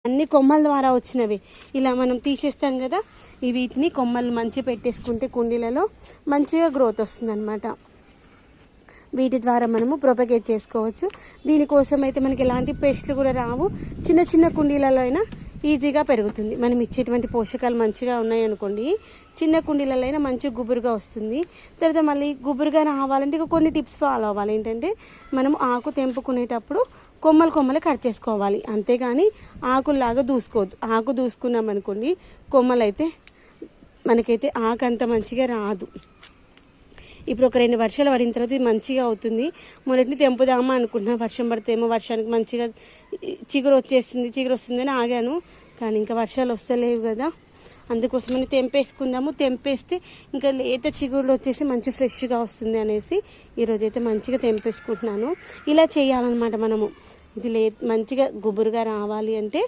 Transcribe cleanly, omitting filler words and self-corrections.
అన్ని కొమ్మల ద్వారా వచ్చినవి. ఇలా మనం తీసేస్తాం కదా, వీటిని కొమ్మలు మంచిగా పెట్టేసుకుంటే కుండీలలో మంచిగా గ్రోత్ వస్తుంది అన్నమాట. వీటి ద్వారా మనము ప్రొపగేట్ చేసుకోవచ్చు. దీనికోసం అయితే మనకి ఎలాంటి పెస్ట్లు కూడా రావు. చిన్న చిన్న కుండీలలో అయినా ఈజీగా పెరుగుతుంది. మనం ఇచ్చేటువంటి పోషకాలు మంచిగా ఉన్నాయనుకోండి, చిన్న కుండీలలో అయినా మంచిగా గుబురుగా వస్తుంది. తర్వాత మళ్ళీ గుబురుగా రావాలంటే ఇక కొన్ని టిప్స్ ఫాలో అవ్వాలి. ఏంటంటే మనం ఆకు తెంపుకునేటప్పుడు కొమ్మలు కట్ చేసుకోవాలి, అంతేగాని ఆకుల్లాగా దూసుకోవద్దు. ఆకు దూసుకున్నాం అనుకోండి, కొమ్మలు అయితే మనకైతే ఆకు అంత మంచిగా రాదు. ఇప్పుడు ఒక 2 వర్షాలు పడిన తర్వాత ఇది మంచిగా అవుతుంది. మొదటిని తెంపుదామా అనుకుంటున్నా, వర్షం పడితేమో వర్షానికి మంచిగా చిగురు వస్తుందని ఆగాను. కానీ ఇంకా వర్షాలు వస్తలేవు కదా, అందుకోసమని తెంపేసుకుందాము. తెంపేస్తే ఇంకా లేత చిగురులు వచ్చేసి మంచి ఫ్రెష్గా వస్తుంది అనేసి ఈరోజైతే మంచిగా తెంపేసుకుంటున్నాను. ఇలా చేయాలన్నమాట మనము. ఇది మంచిగా గుబురుగా రావాలి అంటే